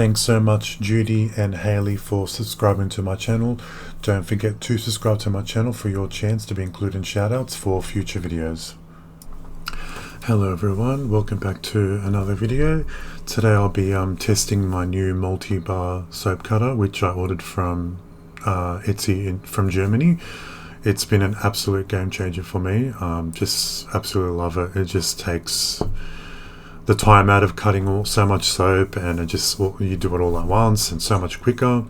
Thanks so much Judy and Haley for subscribing to my channel. Don't forget to subscribe to my channel for your chance to be included in shoutouts for future videos. Hello everyone, welcome back to another video. Today I'll be testing my new multi-bar soap cutter, which I ordered from Etsy from Germany. It's been an absolute game changer for me. Just absolutely love it. It just takes the time out of cutting so much soap, and you do it all at once and so much quicker.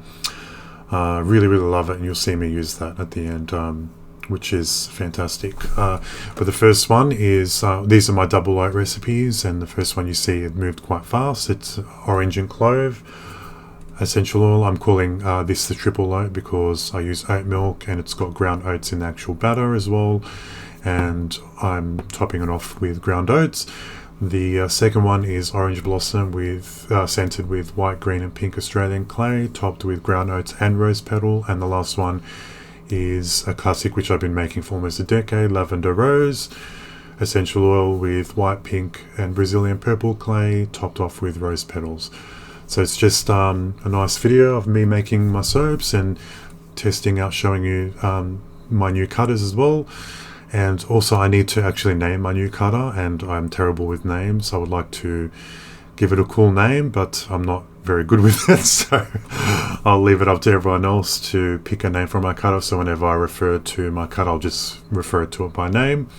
Really love it, and you'll see me use that at the end, which is fantastic. But the first one is these are my double oat recipes, and the first one you see it moved quite fast. It's orange and clove essential oil. I'm calling this the triple oat because I use oat milk and it's got ground oats in the actual batter as well, and I'm topping it off with ground oats. The second one is orange blossom with scented with white, green and pink Australian clay, topped with ground oats and rose petal. And the last one is a classic which I've been making for almost a decade, lavender rose essential oil with white, pink and Brazilian purple clay, topped off with rose petals. So it's just a nice video of me making my soaps and testing out, showing you my new cutters as well. And also I need to actually name my new cutter, and I'm terrible with names. I would like to give it a cool name, but I'm not very good with it, so I'll leave it up to everyone else to pick a name for my cutter. So whenever I refer to my cutter, I'll just refer to it by name.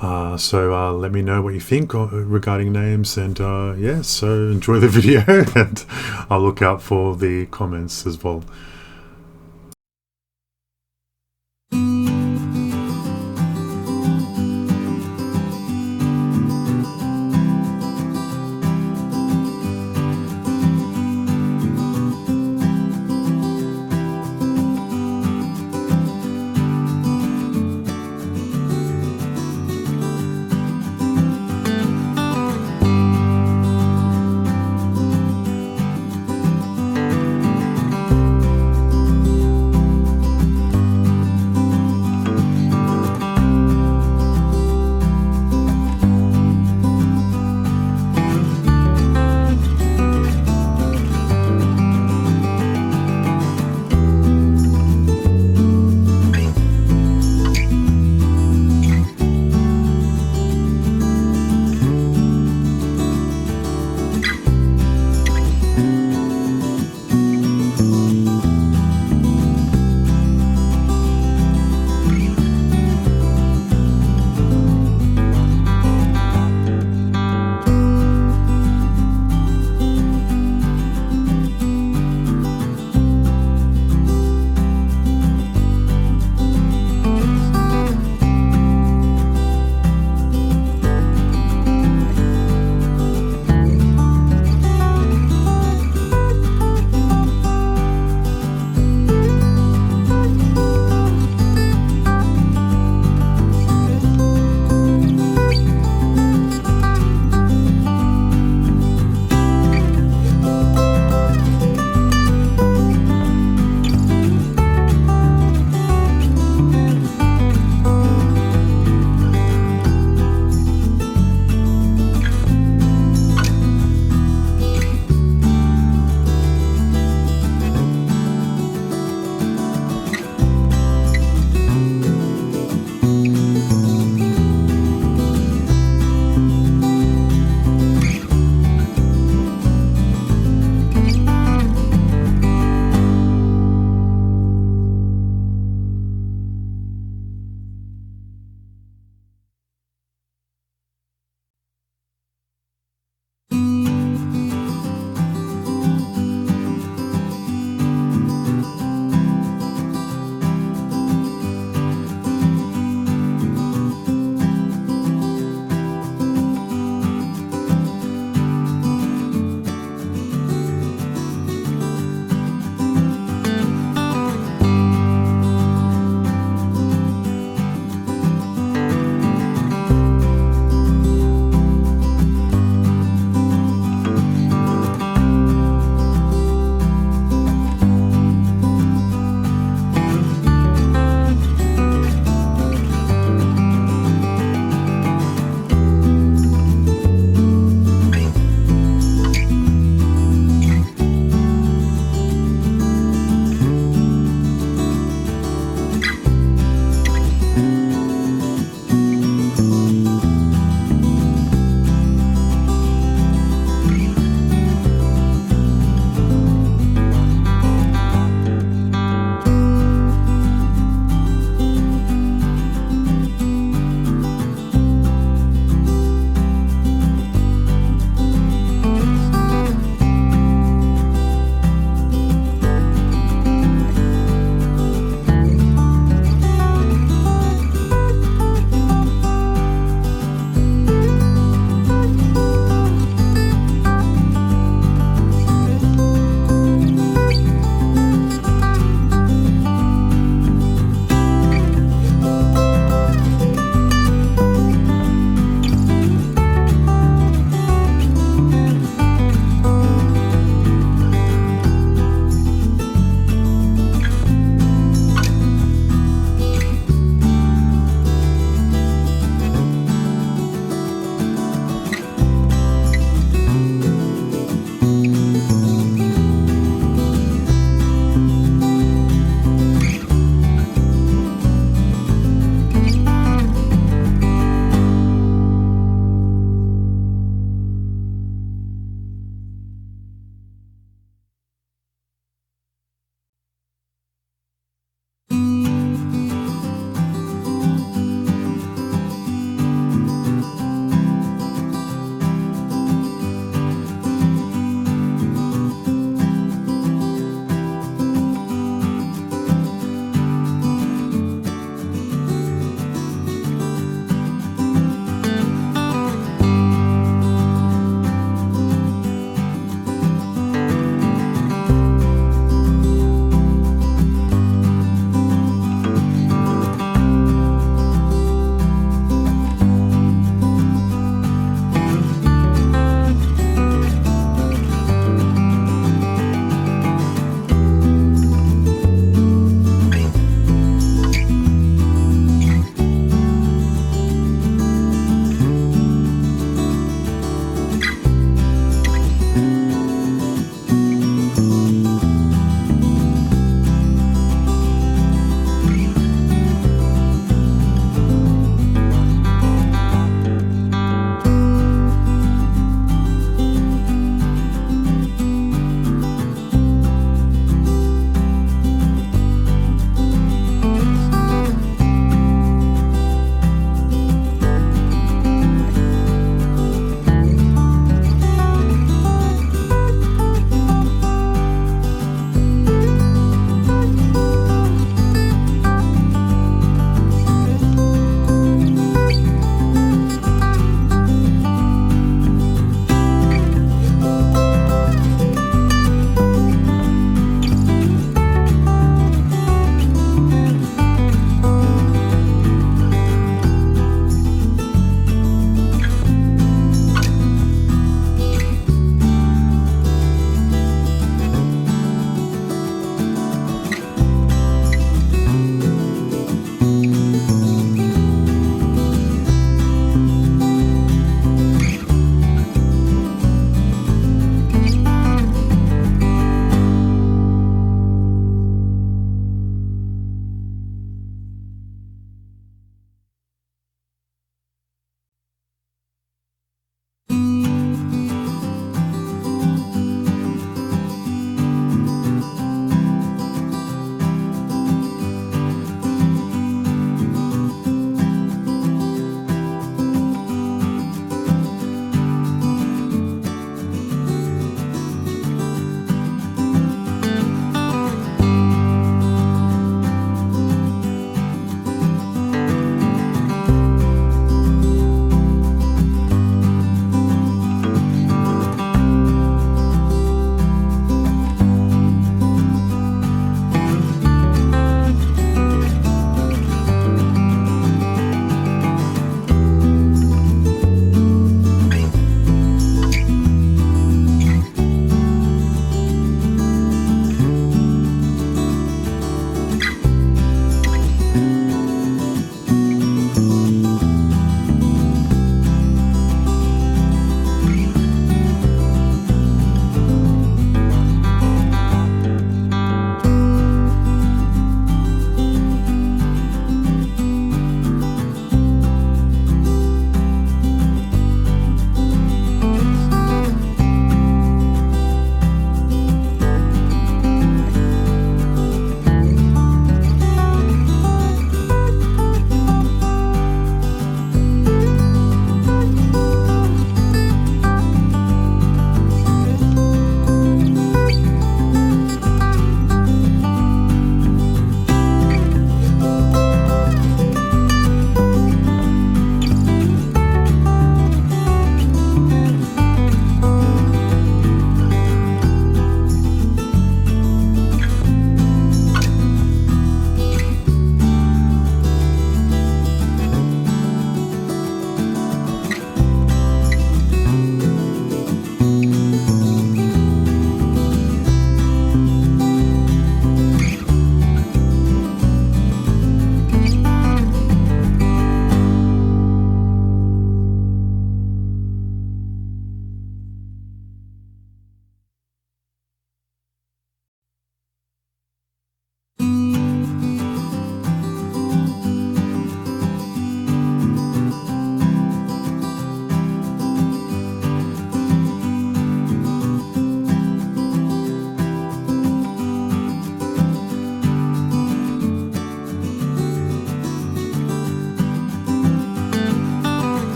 So let me know what you think regarding names, and yeah, so enjoy the video and I'll look out for the comments as well.